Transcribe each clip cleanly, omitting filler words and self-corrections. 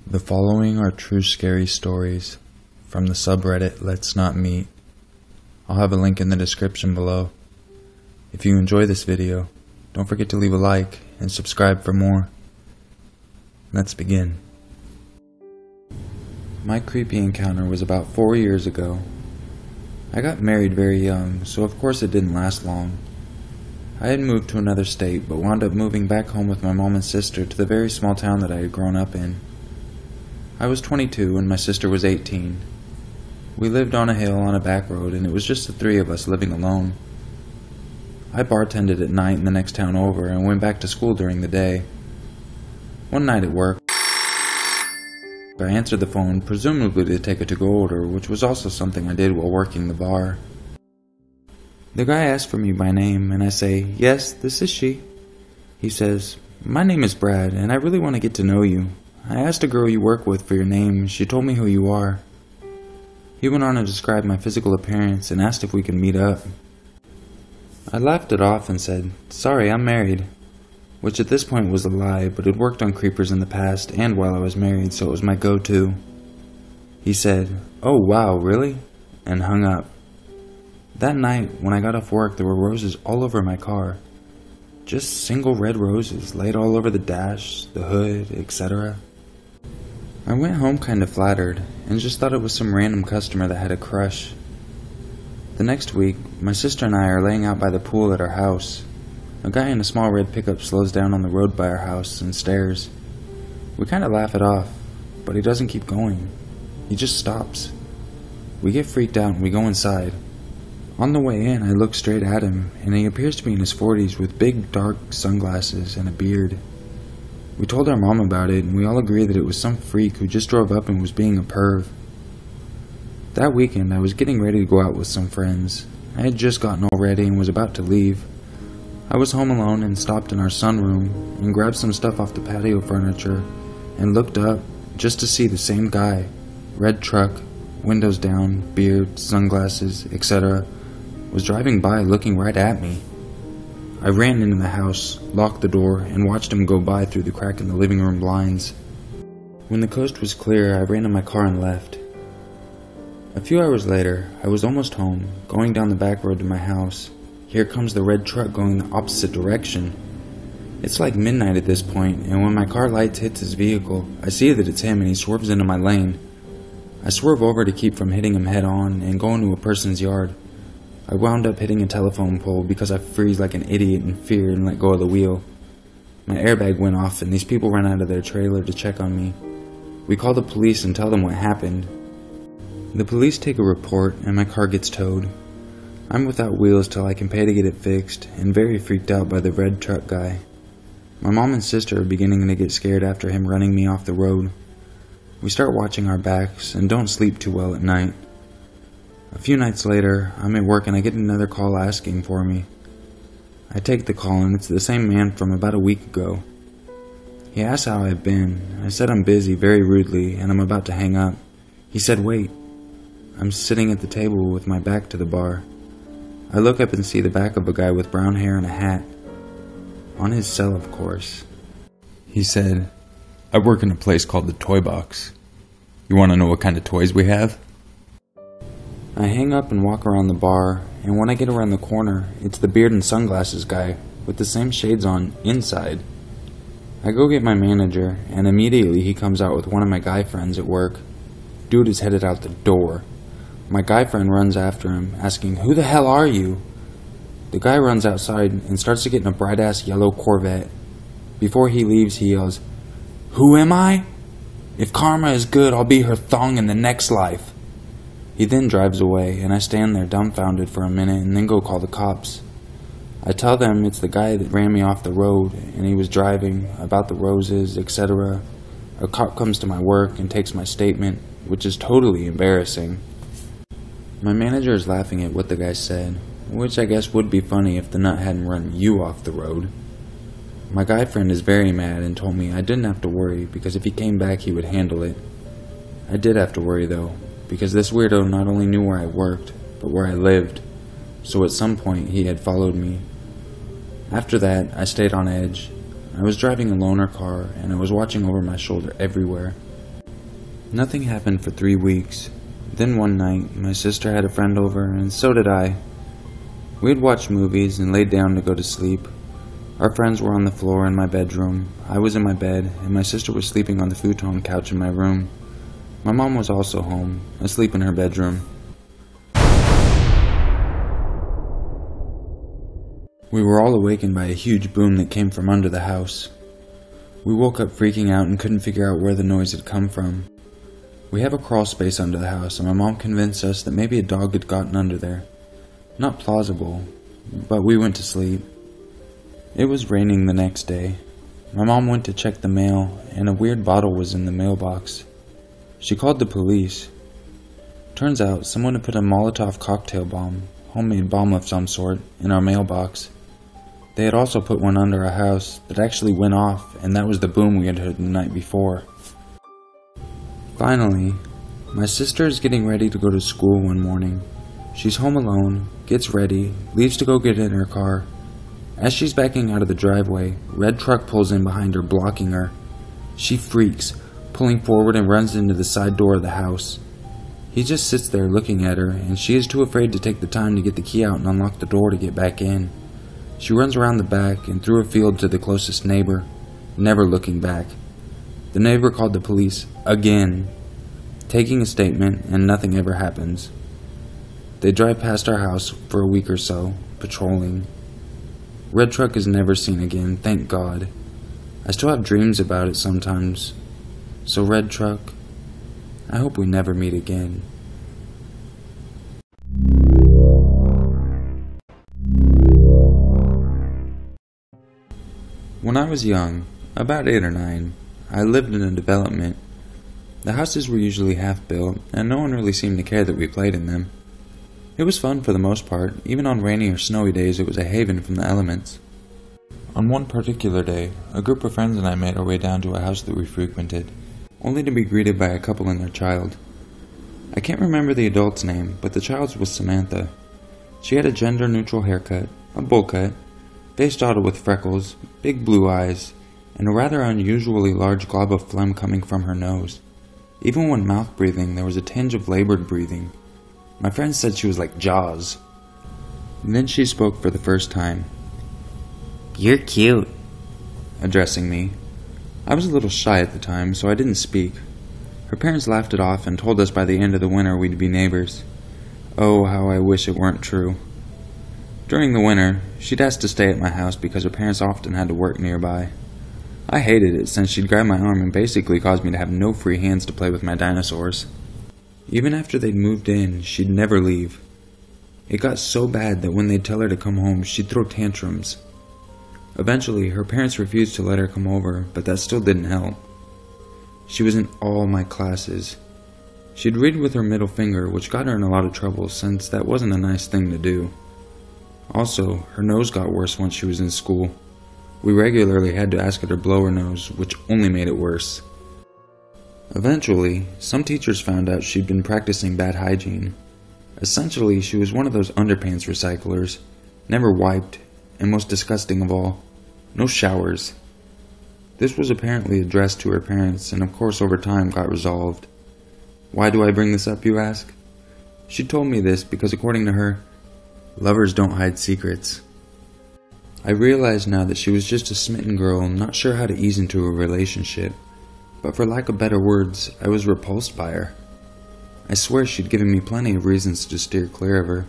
The following are true scary stories from the subreddit Let's Not Meet. I'll have a link in the description below. If you enjoy this video, don't forget to leave a like and subscribe for more. Let's begin. My creepy encounter was about 4 years ago. I got married very young, so of course it didn't last long. I had moved to another state, but wound up moving back home with my mom and sister to the very small town that I had grown up in. I was 22 and my sister was 18. We lived on a hill on a back road, and it was just the three of us living alone. I bartended at night in the next town over and went back to school during the day. One night at work, I answered the phone, presumably to take a to-go order, which was also something I did while working the bar. The guy asked for me by name, and I say, "Yes, this is she." He says, "My name is Brad, and I really want to get to know you. I asked a girl you work with for your name, and she told me who you are." He went on to describe my physical appearance and asked if we could meet up. I laughed it off and said, "Sorry, I'm married," which at this point was a lie, but had worked on creepers in the past and while I was married, so it was my go-to. He said, "Oh wow, really?" and hung up. That night, when I got off work, there were roses all over my car. Just single red roses laid all over the dash, the hood, etc. I went home kinda flattered, and just thought it was some random customer that had a crush. The next week, my sister and I are laying out by the pool at our house. A guy in a small red pickup slows down on the road by our house and stares. We kinda laugh it off, but he doesn't keep going. He just stops. We get freaked out and we go inside. On the way in, I look straight at him, and he appears to be in his 40s with big dark sunglasses and a beard. We told our mom about it, and we all agreed that it was some freak who just drove up and was being a perv. That weekend, I was getting ready to go out with some friends. I had just gotten all ready and was about to leave. I was home alone and stopped in our sunroom and grabbed some stuff off the patio furniture and looked up just to see the same guy, red truck, windows down, beard, sunglasses, etc., was driving by looking right at me. I ran into the house, locked the door, and watched him go by through the crack in the living room blinds. When the coast was clear, I ran to my car and left. A few hours later, I was almost home, going down the back road to my house. Here comes the red truck going the opposite direction. It's like midnight at this point, and when my car lights hits his vehicle, I see that it's him and he swerves into my lane. I swerve over to keep from hitting him head on and go into a person's yard. I wound up hitting a telephone pole because I freeze like an idiot in fear and let go of the wheel. My airbag went off and these people ran out of their trailer to check on me. We call the police and tell them what happened. The police take a report and my car gets towed. I'm without wheels till I can pay to get it fixed and very freaked out by the red truck guy. My mom and sister are beginning to get scared after him running me off the road. We start watching our backs and don't sleep too well at night. A few nights later, I'm at work and I get another call asking for me. I take the call and it's the same man from about a week ago. He asks how I've been. I said I'm busy very rudely and I'm about to hang up. He said, "Wait." I'm sitting at the table with my back to the bar. I look up and see the back of a guy with brown hair and a hat. On his cell, of course. He said, "I work in a place called the Toy Box. You want to know what kind of toys we have?" I hang up and walk around the bar, and when I get around the corner, it's the beard and sunglasses guy with the same shades on inside. I go get my manager, and immediately he comes out with one of my guy friends at work. Dude is headed out the door. My guy friend runs after him, asking, "Who the hell are you?" The guy runs outside and starts to get in a bright-ass yellow Corvette. Before he leaves, he yells, "Who am I? If karma is good, I'll be her thong in the next life." He then drives away, and I stand there dumbfounded for a minute and then go call the cops. I tell them it's the guy that ran me off the road, and he was driving, about the roses, etc. A cop comes to my work and takes my statement, which is totally embarrassing. My manager is laughing at what the guy said, which I guess would be funny if the nut hadn't run you off the road. My guy friend is very mad and told me I didn't have to worry because if he came back he would handle it. I did have to worry though, because this weirdo not only knew where I worked, but where I lived, so at some point he had followed me. After that, I stayed on edge. I was driving a loaner car, and I was watching over my shoulder everywhere. Nothing happened for 3 weeks. Then one night, my sister had a friend over, and so did I. We had watched movies and laid down to go to sleep. Our friends were on the floor in my bedroom. I was in my bed, and my sister was sleeping on the futon couch in my room. My mom was also home, asleep in her bedroom. We were all awakened by a huge boom that came from under the house. We woke up freaking out and couldn't figure out where the noise had come from. We have a crawl space under the house, and my mom convinced us that maybe a dog had gotten under there. Not plausible, but we went to sleep. It was raining the next day. My mom went to check the mail, and a weird bottle was in the mailbox. She called the police. Turns out someone had put a Molotov cocktail bomb, homemade bomb of some sort, in our mailbox. They had also put one under our house that actually went off, and that was the boom we had heard the night before. Finally, my sister is getting ready to go to school one morning. She's home alone, gets ready, leaves to go get in her car. As she's backing out of the driveway, red truck pulls in behind her, blocking her. She freaks, pulling forward and runs into the side door of the house. He just sits there looking at her, and she is too afraid to take the time to get the key out and unlock the door to get back in. She runs around the back and through a field to the closest neighbor, never looking back. The neighbor called the police again, taking a statement, and nothing ever happens. They drive past our house for a week or so, patrolling. Red truck is never seen again, thank God. I still have dreams about it sometimes. So red truck, I hope we never meet again. When I was young, about 8 or 9, I lived in a development. The houses were usually half-built, and no one really seemed to care that we played in them. It was fun for the most part. Even on rainy or snowy days, it was a haven from the elements. On one particular day, a group of friends and I made our way down to a house that we frequented, only to be greeted by a couple and their child. I can't remember the adult's name, but the child's was Samantha. She had a gender-neutral haircut, a bowl cut, face dotted with freckles, big blue eyes, and a rather unusually large glob of phlegm coming from her nose. Even when mouth breathing, there was a tinge of labored breathing. My friends said she was like Jaws. And then she spoke for the first time. "You're cute," addressing me. I was a little shy at the time, so I didn't speak. Her parents laughed it off and told us by the end of the winter we'd be neighbors. Oh, how I wish it weren't true. During the winter, she'd asked to stay at my house because her parents often had to work nearby. I hated it since she'd grab my arm and basically caused me to have no free hands to play with my dinosaurs. Even after they'd moved in, she'd never leave. It got so bad that when they'd tell her to come home, she'd throw tantrums. Eventually, her parents refused to let her come over, but that still didn't help. She was in all my classes. She'd read with her middle finger, which got her in a lot of trouble since that wasn't a nice thing to do. Also, her nose got worse once she was in school. We regularly had to ask her to blow her nose, which only made it worse. Eventually, some teachers found out she'd been practicing bad hygiene. Essentially, she was one of those underpants recyclers, never wiped, and most disgusting of all, no showers. This was apparently addressed to her parents, and of course over time got resolved. Why do I bring this up, you ask? She told me this because according to her, lovers don't hide secrets. I realize now that she was just a smitten girl, not sure how to ease into a relationship, but for lack of better words, I was repulsed by her. I swear she'd given me plenty of reasons to steer clear of her.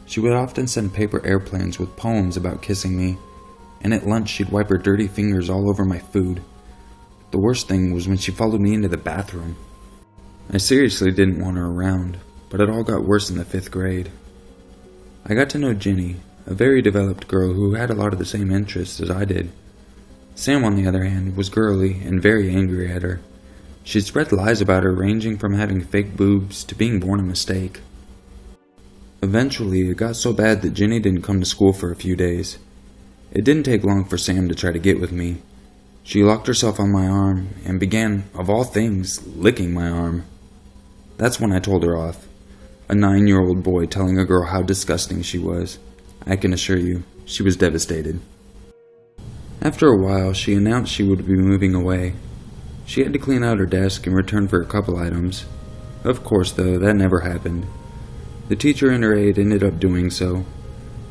She would often send paper airplanes with poems about kissing me, and at lunch she'd wipe her dirty fingers all over my food. The worst thing was when she followed me into the bathroom. I seriously didn't want her around, but it all got worse in the 5th grade. I got to know Ginny, a very developed girl who had a lot of the same interests as I did. Sam, on the other hand, was girly and very angry at her. She'd spread lies about her, ranging from having fake boobs to being born a mistake. Eventually, it got so bad that Ginny didn't come to school for a few days. It didn't take long for Sam to try to get with me. She locked herself on my arm and began, of all things, licking my arm. That's when I told her off. A 9-year-old boy telling a girl how disgusting she was. I can assure you, she was devastated. After a while, she announced she would be moving away. She had to clean out her desk and return for a couple items. Of course, though, that never happened. The teacher and her aide ended up doing so.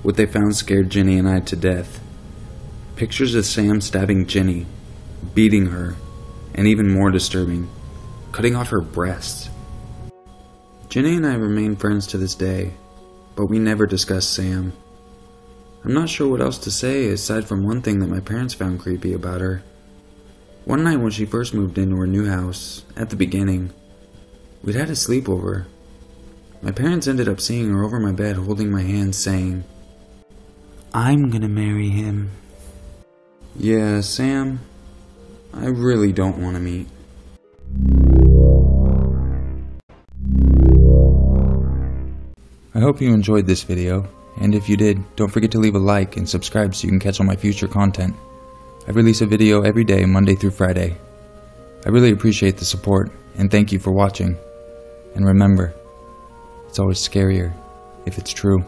What they found scared Jenny and I to death. Pictures of Sam stabbing Jenny, beating her, and even more disturbing, cutting off her breasts. Jenny and I remain friends to this day, but we never discussed Sam. I'm not sure what else to say aside from one thing that my parents found creepy about her. One night when she first moved into her new house, at the beginning, we'd had a sleepover. My parents ended up seeing her over my bed holding my hand saying, "I'm gonna marry him." Yeah, Sam, I really don't want to meet. I hope you enjoyed this video, and if you did, don't forget to leave a like and subscribe so you can catch all my future content. I release a video every day, Monday through Friday. I really appreciate the support, and thank you for watching. And remember, it's always scarier if it's true.